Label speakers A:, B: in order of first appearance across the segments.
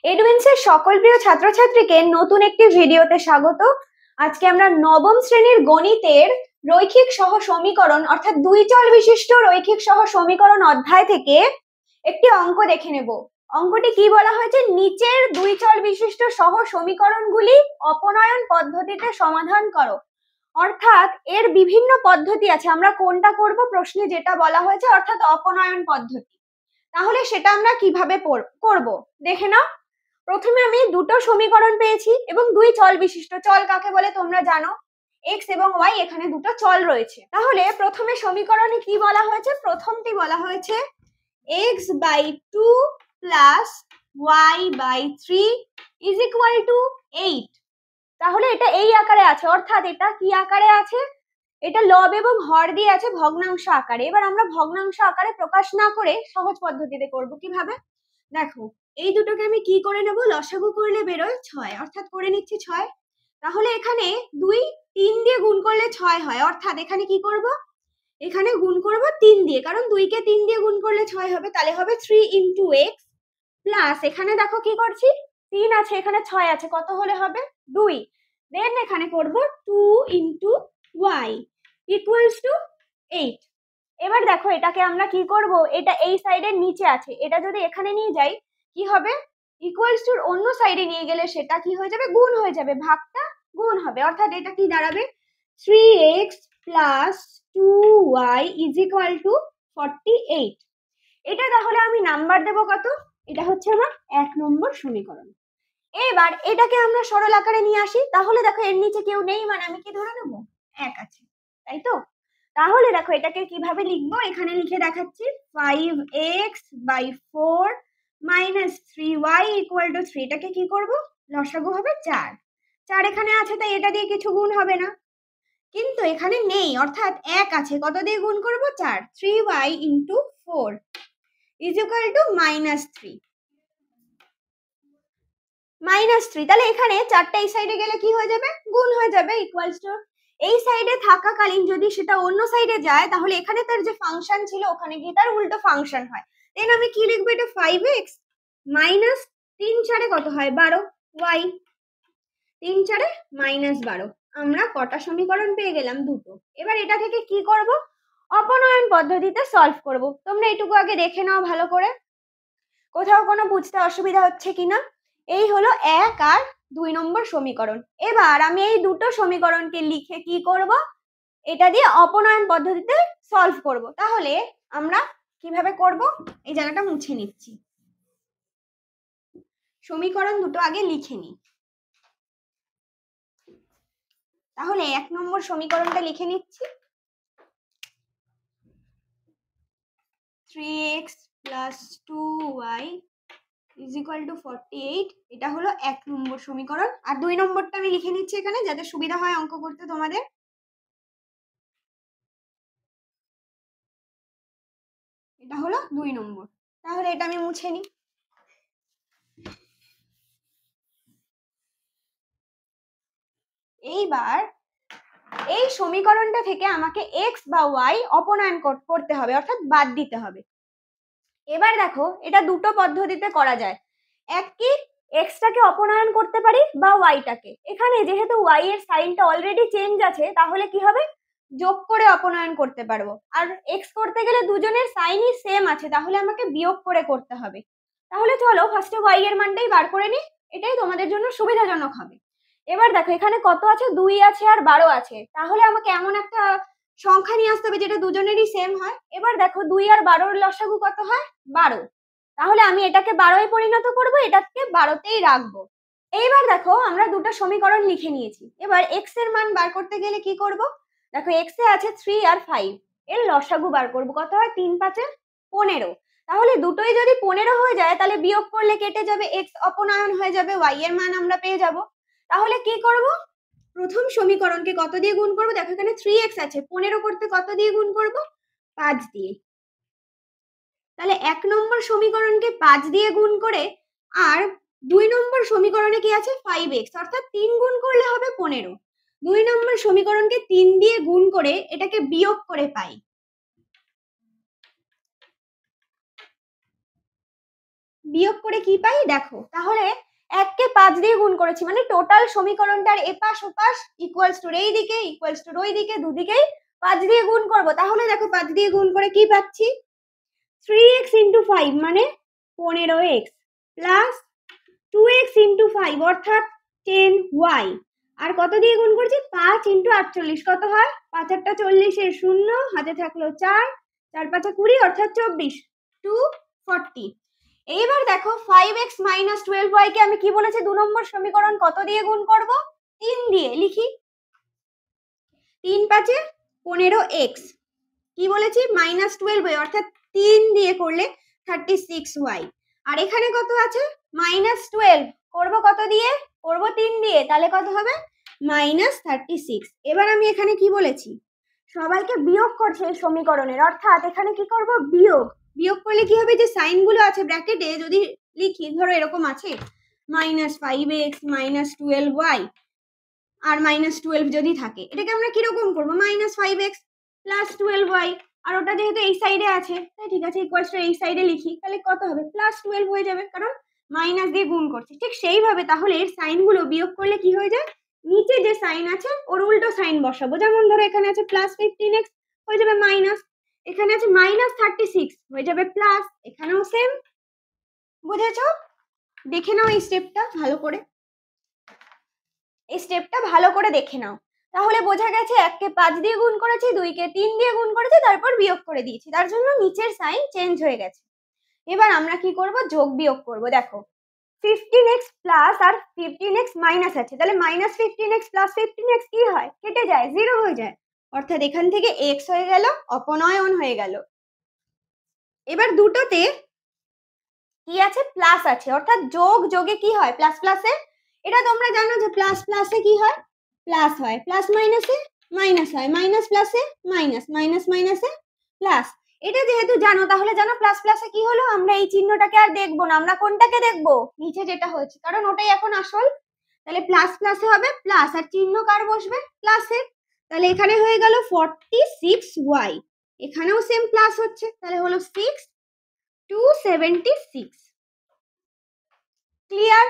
A: এডুইন্সের সকল প্রিয় ছাত্রছাত্রীকে নতুন একটি ভিডিওতে স্বাগত। আজকে আমরা নবম শ্রেণীর গণিতের রৈখিক সহ সমীকরণ অর্থাৎ দুই চল বিশিষ্ট রৈখিক সহ সমীকরণ অধ্যায় থেকে একটি অঙ্ক দেখে নেব। অঙ্কটি কি বলা হয়েছে, নিচের দুই চল বিশিষ্ট সহ সমীকরণগুলি অপনয়ন পদ্ধতিতে সমাধান করো। অর্থাৎ এর বিভিন্ন পদ্ধতি আছে, আমরা কোনটা করব প্রশ্নে যেটা বলা হয়েছে অর্থাৎ অপনয়ন পদ্ধতি। তাহলে সেটা আমরা কিভাবে করব দেখে নাও। প্রথমে আমি দুটো সমীকরণ পেয়েছি এবং দুই চল বিশিষ্ট। চল কাকে বলে তোমরা জানো, এক্স এবং ওয়াই, এখানে দুটো চল রয়েছে। তাহলে প্রথমে সমীকরণে কি বলা হয়েছে, প্রথমটি বলা হয়েছে X by 2 plus Y by 3 is equal to 8। তাহলে এটা এই আকারে আছে, অর্থাৎ এটা কি আকারে আছে, এটা লব এবং হর দিয়ে আছে ভগ্নাংশ আকারে। এবার আমরা ভগ্নাংশ আকারে প্রকাশ না করে সহজ পদ্ধতিতে করব। কিভাবে দেখো, এই দুটোকে আমি কি করে নেব, লসাগু করলে বেরোয় 6, অর্থাৎ করে নিচ্ছি 6। তাহলে এখানে 2 3 দিয়ে গুণ করলে 6 হয়, অর্থাৎ এখানে কি করব, এখানে গুণ করব 3 দিয়ে, কারণ 2 কে 3 দিয়ে গুণ করলে 6 হবে, তাহলে হবে 3 ইন্টু এক্স প্লাস, এখানে দেখো কি করছি, 3 আছে এখানে 6 আছে, কত হলে হবে 2। দেন এখানে করব 2 ইন্টু ওয়াই ইকুয়ালস টু 8। এবার দেখো এটাকে আমরা কি করব, এটা এই সাইডের নিচে আছে, এটা যদি এখানে নিয়ে যাই কি হবে, ইকুয়ালস টুর অন্য সাইডে নিয়ে গেলে সেটা কি হয়ে যাবে, গুণ হয়ে যাবে, ভাগটা গুণ হবে, অর্থাৎ এটা কি দাঁড়াবে 3x plus 2y is equal two 48। এটা তাহলে আমি নাম্বার দেব কত, এটা হচ্ছে আমার 1 নম্বর সমীকরণ। এবার এটাকে আমরা সরল আকারে নিয়ে আসি। তাহলে দেখো এর নিচে কেউ নেই, মানে আমি কি ধরে নেব 1 আছে, তাই তো। তাহলে দেখো এটাকে কিভাবে লিখবো, এখানে লিখে দেখাচ্ছি 5x by 4 minus 3y equal to 3। এটাকে কি করব, লসাগু হবে 4। 4 এখানে আছে তাই এটা দিয়ে কিছু গুণ হবে না, কিন্তু এখানে নেই অর্থাৎ 1 আছে, কত দিয়ে গুণ করব 4, 3y into 4 is equal two -3। -3, তাহলে এখানে 4টা এই সাইডে গেলে কি হয়ে যাবে, গুণ হয়ে যাবে, ইকুয়ালস টু এই সাইডে থাকাকালীন যদি সেটা অন্য সাইডে যায় তাহলে এখানে তার যে ফাংশন ছিল ওখানে গিয়ে তার উল্টো ফাংশন হয়। দেন আমি কি লিখবো, এটা 5x মাইনাস 3 4 কত হয় 12 y, 3 4 -12। আমরা কটা সমীকরণ পেয়ে গেলাম, দুটো। এবার এটা থেকে কি করব, অপনয়ন পদ্ধতিতে সলভ করব। তোমরা এটুকু আগে দেখে নাও ভালো করে, কোথাও কোনো বুঝতে অসুবিধা হচ্ছে কিনা। এই হলো 1 আর 2 নম্বর সমীকরণ। এবার আমি এই দুটো সমীকরণকে লিখে কি করব, এটা দিয়ে অপনয়ন পদ্ধতিতে সলভ করব। তাহলে আমরা কিভাবে করব, এই জায়গাটা মুছে নিচ্ছি, সমীকরণ দুটো আগে লিখে নিই। তাহলে 1 নম্বর সমীকরণটা লিখে নিচ্ছি, 3x plus 2y is equal two 48। এটা হলো 1 নম্বর সমীকরণ। আর 2 নম্বরটা আমি লিখে নিচ্ছি এখানে যাতে সুবিধা হয় অঙ্ক করতে তোমাদের। এটা হলো 2 নম্বর। তাহলে এটা আমি মুছে নিই। এইবার এই সমীকরণটা থেকে আমাকে x বা y অপনয়ন করতে হবে, অর্থাৎ বাদ দিতে হবে। এবার দেখো এটা দুটো পদ্ধতিতে করা যায়, এক কি x টাকে অপনয়ন করতে পারি বা y টাকে। এখানে যেহেতু y এর সাইনটা অলরেডি চেঞ্জ আছে তাহলে কি হবে, যোগ করে অপনয়ন করতে পারবো। আর x করতে গেলে দুজনের সাইনই সেম আছে, তাহলে আমাকে বিয়োগ করে করতে হবে। তাহলে চলো ফার্স্টে y এর মানটাই বার করে নিই, এটাই তোমাদের জন্য সুবিধাজনক হবে। এবার দেখো এখানে কত আছে, 2 আছে আর 12 আছে, তাহলে আমাকে এমন একটা সংখ্যা নিয়ে আসতে হবে যেটা দুজনেরই সেম হয়। এবার দেখো 2 আর 12 লসাগু কত হয় 12, তাহলে আমি এটাকে 12 পরিণত করব, এটাকে 12তেই রাখবো। এইবার দেখো আমরা দুটো সমীকরণ লিখে নিয়েছি। এবার x এর মান বার করতে গেলে কি করব, দেখো x এ আছে 3 আর 5, এর লসাগু বার করব, কত হয় 3 5 15। তাহলে দুটোই যদি 15 হয়ে যায় তাহলে বিয়োগ করলে কেটে যাবে, x অপনয়ন হয়ে যাবে, y এর মান আমরা পেয়ে যাব। তাহলে কি করব, প্রথম সমীকরণকে কত দিয়ে গুণ করব, দেখো এখানে 3x আছে, 15 করতে কত দিয়ে গুণ করব 5 দিয়ে। তাহলে 1 নম্বর সমীকরণকে 5 দিয়ে গুণ করে, আর 2 নম্বর সমীকরণে কি আছে 5x, অর্থাৎ 3 গুণ করলে হবে 15। 2 নম্বর সমীকরণকে 3 দিয়ে গুণ করে এটাকে বিয়োগ করে পাই। বিয়োগ করে কি পাই দেখো, তাহলে 1 কে 5 দিয়ে গুণ করেছি, মানে টোটাল সমীকরণটার এপাশ ওপাশ ইকুয়ালস টু এই দিকে ইকুয়ালস টু ওই দিকে, দুদিকেই 5 দিয়ে গুণ করব। তাহলে দেখো 5 দিয়ে গুণ করে কি পাচ্ছি, 3x ইন্টু 5 মানে 15x প্লাস 2x ইন্টু 5 অর্থাৎ 10y, আর কত দিয়ে গুণ করছি, 5 ইন্টু 48 কত হয়, 5 8 40 এর 0, হাতে থাকলো 4, 4 5 20 অর্থাৎ 24, 240। এইবার দেখো 5x মাইনাস 12y কে আমি কি বলেছি, 2 নম্বর সমীকরণ কত দিয়ে গুণ করব, 3 দিয়ে। লিখি 3 5 15x, কি বলেছি মাইনাস 12y অর্থাৎ 3 দিয়ে করলে 36y, আর এখানে কত আছে মাইনাস 12, করব কত দিয়ে, করব 3 দিয়ে, তাহলে কত হবে মাইনাস 36। এবার আমি এখানে কি বলেছি, সবাইকে বিয়োগ করছে এই সমীকরণের, অর্থাৎ এখানে কি করব বিয়োগ। বিয়োগ করলে কি হবে, যে সাইন গুলো আছে ব্র্যাকেটে যদি লিখি, ধরো এরকম আছে মাইনাস 5x মাইনাস 12y আর মাইনাস 12 যদি থাকে, এটাকে আমরা কিরকম করবো, মাইনাস 5x প্লাস 12y, আর ওটা যেহেতু এই সাইডে আছে তাই ঠিক আছে ইকুয়ালস টু এই সাইডে লিখি, তাহলে কত হবে প্লাস 12 হয়ে যাবে, কারণ মাইনাস দিয়ে গুণ করছি। ঠিক সেইভাবে তাহলে এর সাইন গুলো বিয়োগ করলে কি হয়ে যায়, নিচে যে সাইন আছে ওর উল্টো সাইন বসাবো। যেমন ধরো এখানে আছে প্লাস 15x হয়ে যাবে মাইনাস, এখানে আছে মাইনাস 36 হয়ে যাবে প্লাস, এখানেও সেম। বুঝেছো? দেখে নাও এই স্টেপটা ভালো করে, এই স্টেপটা ভালো করে দেখে নাও, তাহলে বোঝা গেছে 1 কে 5 দিয়ে গুণ করেছি, 2 কে 3 দিয়ে গুণ করেছি, তারপর বিয়োগ করে দিয়েছি, তার জন্য নিচের সাইন চেঞ্জ হয়ে গেছে। এবার আমরা কি করব, যোগ বিয়োগ করব। দেখো 15x প্লাস আর 15x মাইনাস আছে, তাহলে মাইনাস 15x প্লাস 15x কি হয়, কেটে যায়, 0 হয়ে যায়, অর্থাৎ এখান থেকে x হয়ে গেল, অপনয়ন হয়ে গেল। এবার দুটোতে কি আছে, প্লাস আছে, অর্থাৎ যোগ যোগে কি হয়, প্লাস প্লাসে, এটা তোমরা জানো যে প্লাস প্লাসে কি হয়, প্লাস হয়, প্লাস মাইনাসে মাইনাস হয়, মাইনাস প্লাসে মাইনাস, মাইনাস মাইনাসে প্লাস। এটা যেহেতু জানো, তাহলে জানো প্লাস প্লাসে কি হলো, আমরা এই চিহ্নটাকে আর দেখবো না, আমরা কোনটাকে দেখবো, নিচে যেটা হয়েছে, কারণ ওটাই এখন আসল। তাহলে প্লাস প্লাসে হবে প্লাস, আর চিহ্ন কার বসবে, প্লাসের, তাহলে এখানে হয়ে গেল 46y, এখানেও সেম প্লাস হচ্ছে, তাহলে হলো 6 276। ক্লিয়ার?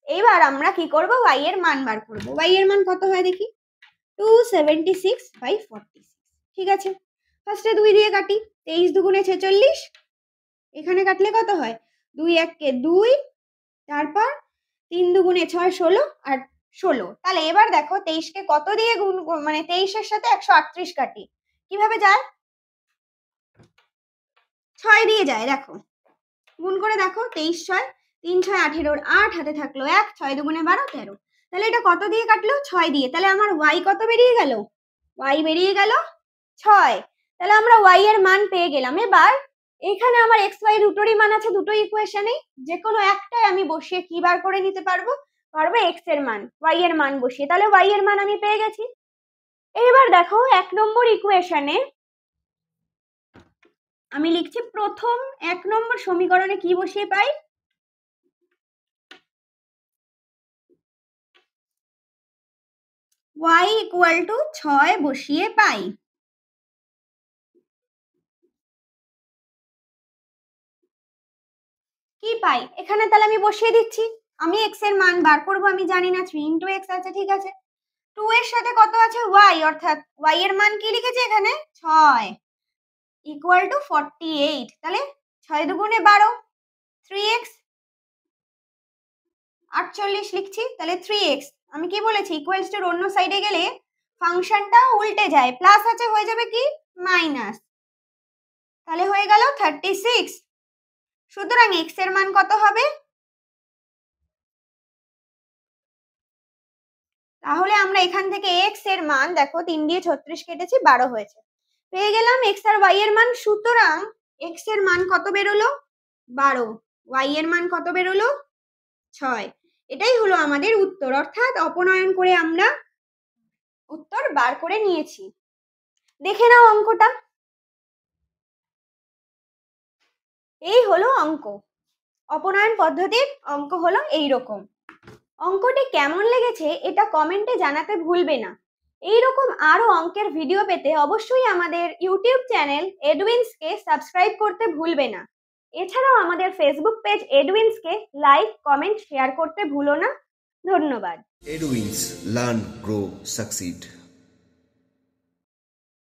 A: এবার আমরা কি করব, y এর মান বার করব। y এর মান কত হয় দেখি, 276/46। ঠিক আছে, ফার্স্টে 2 দিয়ে কাটি, 23 দুগুণে 46, এখানে কাটলে কত হয়, 2 1 কে 2, তারপর 3 দুগুণে 6 16 আর 16। তাহলে এবার দেখো 23 কে কত দিয়ে গুণ, মানে 23 এর সাথে 138 কাটি, কিভাবে যায়, 6 দিয়ে যায়, দেখো গুণ করে দেখো, 23 6 3 6 18, 8 হাতে থাকলো 1, 6 দুগুণে 12 13, তাহলে এটা কত দিয়ে কাটলো, 6 দিয়ে, তাহলে আমার y কত বেরিয়ে গেল, y বেরিয়ে গেল 6, তাহলে আমরা y এর মান পেয়ে গেলাম। এবার এখানে আমার x y দুটোরই মান আছে, দুটো ইকুয়েশনে যে কোনো একটাই আমি বসিয়ে কি বার করে নিতে পারবো, x এর মান y এর মান বসিয়ে, তাহলে y এর মান আমি পেয়ে গেছি। এবার দেখো 1 নম্বর ইকুয়েশনে আমি লিখছি, প্রথম 1 নম্বর সমীকরণে কি বসিয়ে পাই, y ইকুয়াল টু 6 বসিয়ে পাই। কি পাই এখানে, তাহলে আমি বসিয়ে দিচ্ছি, আমি x এর মান বার করব, আমি জানি না 3 ইন্টু x আছে, ঠিক আছে, 2 এর সাথে কত আছে y, অর্থাৎ y এর মান কি লিখেছি এখানে 6 ইকুয়াল টু 48, তাহলে 6 দুগুণে 12, 3x 48 লিখছি, তাহলে 3x, আমি কি বলেছি ইকুয়ালস টু অন্য সাইডে গেলে ফাংশনটা উল্টে যায়, প্লাস আছে হয়ে যাবে কি মাইনাস, তাহলে হয়ে গেল 36। সুতরাং x এর মান কত হবে, তাহলে আমরা এখান থেকে x এর মান দেখো 3 দিয়ে 36 কেটেছি 12 হয়েছে, পেয়ে গেলাম x আর y এর মান। সুতরাং x এর মান কত বেরোলো 12, y এর মান কত বেরোলো 6, এটাই হলো আমাদের উত্তর, অর্থাৎ অপনয়ন করে আমরা উত্তর বার করে নিয়েছি। দেখে নাও অঙ্কটা, এই হলো অঙ্ক, অপনয়ন পদ্ধতির অঙ্ক হলো এই রকম। অঙ্কটি কেমন লেগেছে এটা কমেন্টে জানাতে ভুলবে না। এইরকম আরো অঙ্কের ভিডিও পেতে অবশ্যই আমাদের ইউটিউব চ্যানেল এডুইন্সকে সাবস্ক্রাইব করতে ভুলবে না। এছাড়াও আমাদের ফেসবুক পেজ এডুইন্সকে লাইক, কমেন্ট, শেয়ার করতে ভুলো না। ধন্যবাদ।
B: Edwins, learn, grow, succeed.